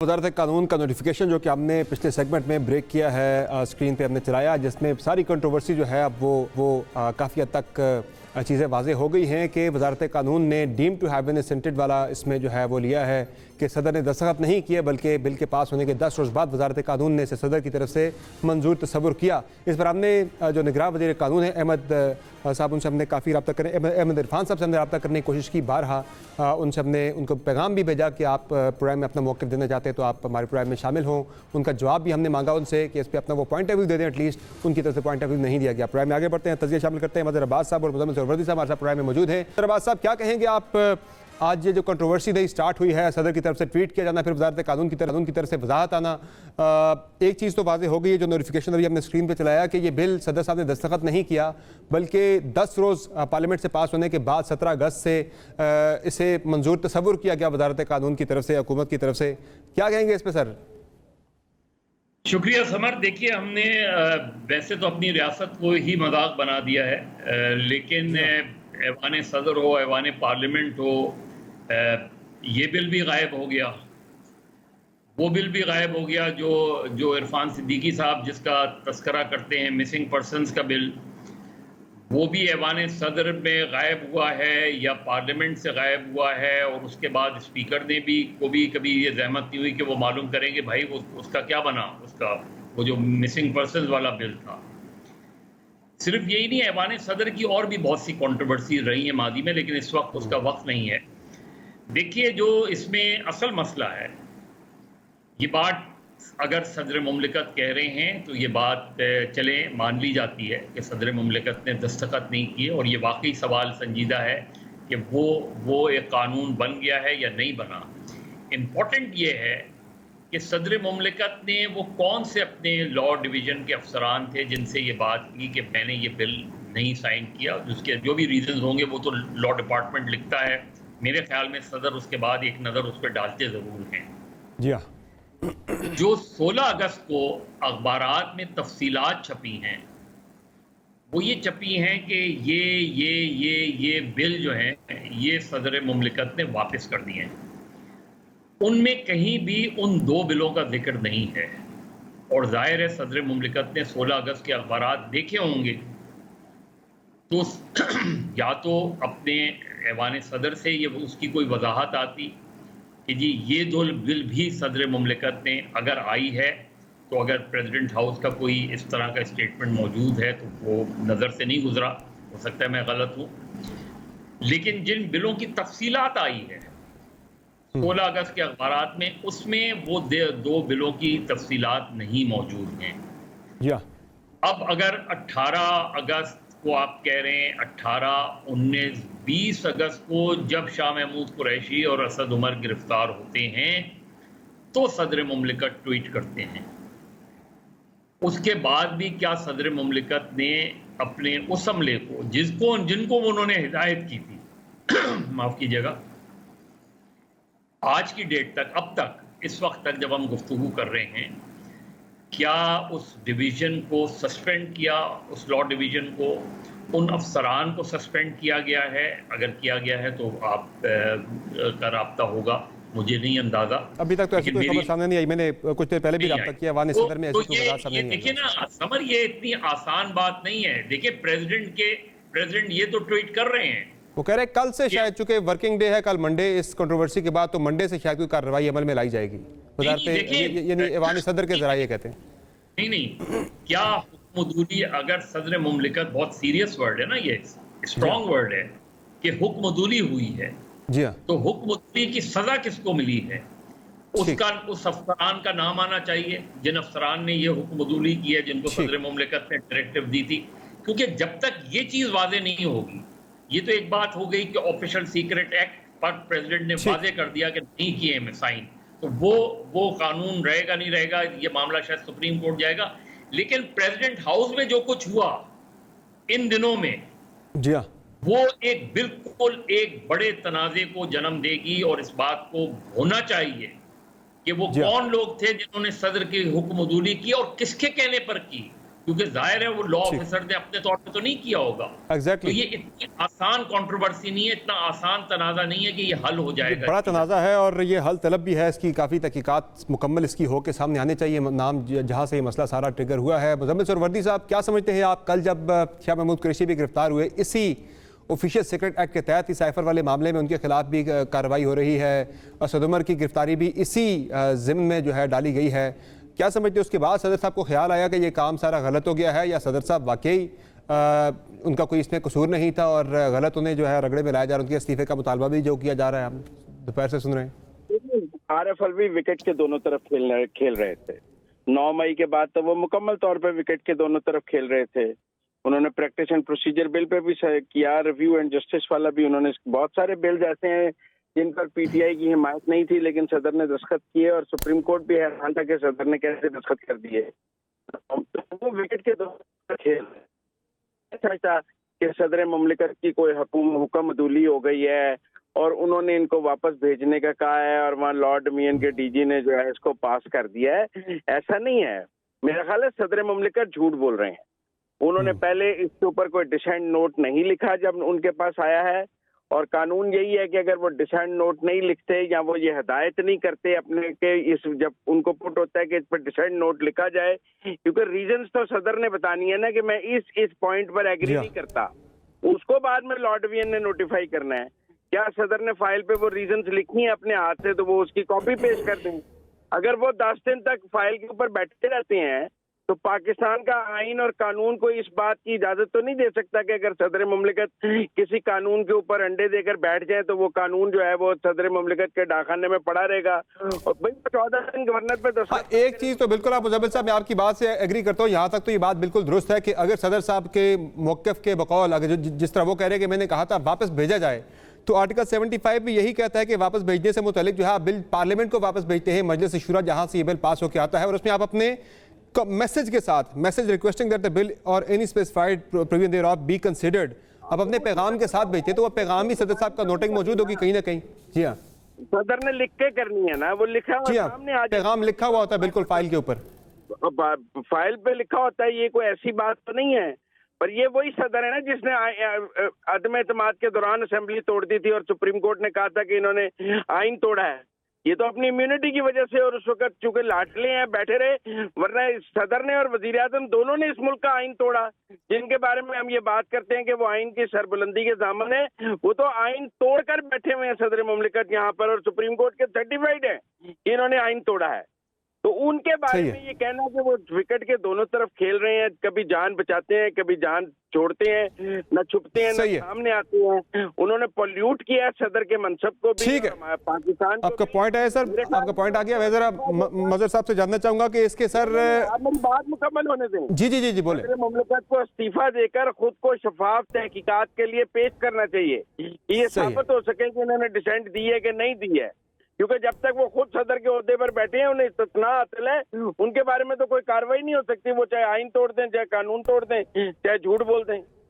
वज़ारत कानून का नोटिफिकेशन जो कि हमने पिछले सेगमेंट में ब्रेक किया है, स्क्रीन पे हमने चलाया, जिसमें सारी कंट्रोवर्सी जो है अब वो काफ़ी हद तक चीज़ें वाज़े हो गई हैं कि वज़ारत कानून ने deem to have been assented वाला इसमें जो है वो लिया है कि सदर ने दस्तखत नहीं किए, बल्कि बिल के पास होने के 10 रोज़ बाद वज़ारत कानून ने इसे सदर की तरफ से मंजूर तस्वुर किया। इस पर हमने जो निगरान वज़ीर कानून है अहमद साहब, उनसे हमने काफ़ी रब्ता करें, अहमद इरफान साहब से हमने रब्ता करने की कोशिश की बारहा, उनसे हमने उनको पैगाम भी भेजा कि आप प्रोग्राम में अपना मौक़िफ़ देना चाहते हैं तो आप हमारे प्रोग्राम में शामिल हों। उनका जवाब भी हमने मांगा उनसे कि इस पर अपना वो पॉइंट ऑफ व्यू दे दें, एटलीस्ट उनकी तरफ से पॉइंट ऑफ व्यू नहीं दिया गया। प्रोग्राम में आगे बढ़ते हैं, तज़किया शामिल करते हैं। मज़हर अब्बास साहब और मुज़म्मिल सरवर्दी साहब हमारे साथ प्रोग्राम में मौजूद हैं। अब्बास साहब, क्या कहेंगे आप, आज ये जो कंट्रोवर्सी नई स्टार्ट हुई है, सदर की तरफ से ट्वीट किया जाना, फिर वज़ारत कानून की तरफ से वजाहत आना, एक चीज़ तो वाज़े हो गई है, जो नोटिफिकेशन अभी हमने स्क्रीन पे चलाया कि ये बिल सदर साहब ने दस्तखत नहीं किया, बल्कि 10 रोज़ पार्लियामेंट से पास होने के बाद 17 अगस्त से इसे मंजूर तस्वुर किया गया वज़ारत कानून की तरफ से, हुकूमत की तरफ से। क्या कहेंगे इस पर सर? शुक्रिया समर। देखिए, हमने वैसे तो अपनी रियासत को ही मजाक बना दिया है, लेकिन ऐवान सदर हो, ऐवान पार्लियामेंट हो, ये बिल भी गायब हो गया, वो बिल भी गायब हो गया जो इरफान सिद्दीकी साहब जिसका तस्करा करते हैं, मिसिंग पर्सनस का बिल, वो भी ऐवान सदर में गायब हुआ है या पार्लियामेंट से गायब हुआ है। और उसके बाद स्पीकर ने भी कभी ये जहमत नहीं हुई कि वो मालूम करेंगे भाई उसका क्या बना, उसका वो जो मिसिंग पर्सनस वाला बिल था। सिर्फ यही नहीं, ऐवान सदर की और भी बहुत सी कंट्रोवर्सी रही है मादी में, लेकिन इस वक्त उसका वक्त नहीं है। देखिए, जो इसमें असल मसला है, ये बात अगर सदर मुमलिकत कह रहे हैं तो ये बात चले मान ली जाती है कि सदर मुमलिकत ने दस्तखत नहीं किए, और ये वाकई सवाल संजीदा है कि वो एक कानून बन गया है या नहीं बना। इम्पोर्टेंट ये है कि सदर मुमलिकत ने वो कौन से अपने लॉ डिवीज़न के अफसरान थे जिनसे ये बात की कि मैंने ये बिल नहीं साइन किया। जिसके जो भी रीज़न होंगे वो तो लॉ डिपार्टमेंट लिखता है, मेरे ख्याल में सदर उसके बाद एक नज़र उस पर डालते ज़रूर हैं। जी हाँ। जो 16 अगस्त को अखबारात में तफसीलात छपी हैं, वो ये छपी हैं कि ये बिल जो है ये सदर मुमलिकत ने वापस कर दिए हैं। उनमें कहीं भी उन 2 बिलों का जिक्र नहीं है, और जाहिर है सदर मुमलिकत ने 16 अगस्त के अखबारात देखे होंगे, तो या तो अपने ऐवान सदर से ये उसकी कोई वजाहत आती कि जी ये 2 बिल भी सदर मुमलिकत ने अगर आई है, तो अगर प्रेसिडेंट हाउस का कोई इस तरह का स्टेटमेंट मौजूद है तो वो नज़र से नहीं गुजरा, हो सकता है मैं गलत हूँ। लेकिन जिन बिलों की तफसीलात आई है 16 अगस्त के अखबारात में, उसमें वो 2 बिलों की तफसीलात नहीं मौजूद हैं। अब अगर 18 अगस्त को आप कह रहे हैं, 18, 19, 20 अगस्त को जब शाह महमूद कुरैशी और असद उमर गिरफ्तार होते हैं तो सदर मुमलिकत ट्वीट करते हैं। उसके बाद भी क्या सदर मुमलिकत ने अपने उस अमले को जिनको उन्होंने हिदायत की थी माफ़ कीजिएगा, आज की डेट तक, अब तक, इस वक्त तक जब हम गुफ्तगू कर रहे हैं, क्या उस डिवीज़न को सस्पेंड किया, उस लॉ डिवीज़न को, उन अफसरान को सस्पेंड किया गया है? अगर किया गया है तो आप का राब्ता होगा, मुझे नहीं अंदाज़ा। अभी तक तो ऐसी कोई खबर सामने नहीं आई। मैंने कुछ देर पहले भी राब्ता किया ऐवान सदर में, ऐसी कोई बात सामने नहीं आई। देखिए ना समर, ये इतनी आसान बात नहीं है। देखिए, प्रेसिडेंट ये तो ट्वीट कर रहे हैं, वो कह रहे हैं कल से शायद, चूंकि वर्किंग डे है कल मंडे इस कंट्रोवर्सी के बाद, तो मंडे से शायद कोई कार्रवाई अमल में लाई जाएगी। ऐवान सदर के जराये कहते हैं। नहीं, क्या हुक्मदूली, अगर सदर मुमलिकत, बहुत सीरियस वर्ड है ना ये, स्ट्रॉन्ग वर्ड है कि हुक्मदूली हुई है, जी हाँ, तो हुक्मदूली की सजा किसको मिली है उसका, उस अफसरान का नाम आना चाहिए जिन अफसरान ने ये हुक्मदूली की है, जिनको सदर मुमलिकत ने डायरेक्टिव दी थी। क्योंकि जब तक ये चीज वाज़ेह नहीं होगी, ये तो एक बात हो गई कि ऑफिशियल सीक्रेट एक्ट पर प्रेसिडेंट ने वाज़ेह कर दिया कि नहीं किए में साइन, तो वो कानून रहेगा नहीं रहेगा, ये मामला शायद सुप्रीम कोर्ट जाएगा। लेकिन प्रेसिडेंट हाउस में जो कुछ हुआ इन दिनों में, जी हाँ, वो बिल्कुल एक बड़े तनाज़े को जन्म देगी, और इस बात को होना चाहिए कि वो कौन लोग थे जिन्होंने सदर की हुक्मदूली की और किसके कहने पर की। क्योंकि जाहिर है वो लॉ ऑफिसर ने अपने तौर पे तो नहीं किया होगा। तो एग्जैक्टली ये इतनी आसान कंट्रोवर्सी नहीं है, इतना आसान तनाज़ा नहीं है कि ये हल हो जाएगा। बड़ा तनाज़ा है और ये हल तलब भी है, इसकी काफ़ी तहकीकात मुकम्मल इसकी हो के सामने आने चाहिए, नाम जहाँ से ये मसला सारा ट्रिगर हुआ है। मुज़म्मिल सरवर्दी साहब, क्या समझते हैं आप, कल जब शाह महमूद कुरैशी भी गिरफ्तार हुए, इसी ऑफिशियल सीक्रेट एक्ट के तहत इस साइफर वाले मामले में उनके खिलाफ भी कार्रवाई हो रही है, असद उमर की गिरफ्तारी भी इसी ज़िम्न में जो है डाली गई है, क्या समझते हैं उसके बाद सदर साहब को ख्याल आया कि ये काम सारा गलत हो गया है, या सदर साहब वाकई उनका कोई इसमें कसूर नहीं था और गलत उन्हें जो है रगड़े में लाया जा रहा है, उनके इस्तीफे का मुतालबा भी जो किया जा रहा है, हम दोपहर से सुन रहे हैं। आरिफ अलवी विकेट के दोनों तरफ खेल रहे थे। 9 मई के बाद तो वो मुकम्मल तौर पे विकेट के दोनों तरफ खेल रहे थे। उन्होंने practice and procedure bill pay भी किया, रिव्यू एंड जस्टिस वाला भी, उन्होंने बहुत सारे बिल्स ऐसे हैं जिन पर पीटीआई की हिमायत नहीं थी लेकिन सदर ने दस्तखत किए और सुप्रीम कोर्ट भी हैरान था कि सदर ने कैसे दस्तखत कर दिए। तो वो विकेट के दोनों खेल समझता कि सदर मुमलिकत की कोई हुक्म अदूली हो गई है और उन्होंने इनको वापस भेजने का कहा है और वहाँ लॉर्ड मियन के डीजी ने जो है इसको पास कर दिया है। ऐसा नहीं है, मेरा ख्याल है सदर मुमलिकत झूठ बोल रहे हैं। उन्होंने पहले इसके ऊपर कोई डिसेंट नोट नहीं लिखा जब उनके पास आया है, और कानून यही है कि अगर वो डिसेंट नोट नहीं लिखते या वो ये हिदायत नहीं करते अपने के इस, जब उनको पुट होता है कि इस पर डिसेंट नोट लिखा जाए, क्योंकि रीजंस तो सदर ने बतानी है ना कि मैं इस पॉइंट पर एग्री नहीं करता, उसको बाद में लॉर्ड वियन ने नोटिफाई करना है। क्या सदर ने फाइल पे वो रीजंस लिखी है अपने हाथ से तो वो उसकी कॉपी पेश कर दें। अगर वो 10 दिन तक फाइल के ऊपर बैठे रहते हैं तो पाकिस्तान का आइन और कानून को इस बात की इजाजत तो नहीं दे सकता कि अगर सदर मुमलिकत किसी कानून के ऊपर अंडे देकर बैठ जाए तो वो कानून जो है वो सदर मुमलिकत के डाकखाने में पड़ा रहेगा। और भाई 14 दिन गवर्नर पे एक चीज तो बिल्कुल आप मुज़म्मिल साहब, मैं आपकी बात से एग्री करता हूँ, यहाँ तक तो ये बात बिल्कुल दुरुस्त है कि अगर सदर साहब के मौक़िफ़ के बकौल अगर जिस तरह वो कह रहे हैं कि मैंने कहा था वापस भेजा जाए, तो आर्टिकल 75 भी यही कहता है कि वापस भेजने से मुतालिक जो है आप बिल पार्लियामेंट को वापस भेजते हैं, मजलिस शुरा जहाँ से ये बिल पास होकर आता है, और उसमें आप अपने मैसेज के साथ message requesting that the bill or any specified provision thereof be considered, अब अपने पैगाम के साथ भेजते तो वो पैगाम ही सदर साहब का नोटिंग मौजूद होगी कहीं ना कहीं। जी हाँ, सदर ने लिख के करनी है ना, वो लिखा जी हाँ, सामने आ पैगाम लिखा हुआ होता है बिल्कुल फाइल के ऊपर, फाइल पे लिखा होता है, ये कोई ऐसी बात तो नहीं है। पर ये वही सदर है ना जिसने अदम एतमाद के दौरान असेंबली तोड़ दी थी और सुप्रीम कोर्ट ने कहा था कि इन्होंने आइन तोड़ा है। ये तो अपनी इम्यूनिटी की वजह से और उस वक्त चूंकि लाडले हैं बैठे रहे, वरना सदर ने और वजीर आजम दोनों ने इस मुल्क का आइन तोड़ा। जिनके बारे में हम ये बात करते हैं कि वो आइन की सरबुलंदी के दामन है, वो तो आइन तोड़कर बैठे हुए हैं सदर मुमलिकत यहाँ पर, और सुप्रीम कोर्ट के सर्टिफाइड है कि इन्होंने आइन तोड़ा है। तो उनके बारे में ये कहना कि वो विकेट के दोनों तरफ खेल रहे हैं, कभी जान बचाते हैं कभी जान छोड़ते हैं, न छुपते हैं न सामने आते हैं, उन्होंने पॉल्यूट किया है सदर के मनसब को भी। ठीक है, पाकिस्तान आपका पॉइंट है सर, आपका पॉइंट आ गया। मैं जरा मजहर साहब से जानना चाहूंगा कि इसके सर मेरी बात मुकम्मल होने दें। जी जी जी जी बोले। मुमलिकत को इस्तीफा देकर खुद को शफाफ तहकीकात के लिए पेश करना चाहिए, ये साबित हो सके कि इन्होंने डिसेंट दी है कि नहीं दी है, क्योंकि जब तक वो खुद सदर के ओहदे पर बैठे हैं उन्हें इस्तना हासिल है, उनके बारे में तो कोई कार्रवाई नहीं हो सकती, वो चाहे आइन तोड़ दें, चाहे कानून तोड़ दें, चाहे झूठ बोल दें।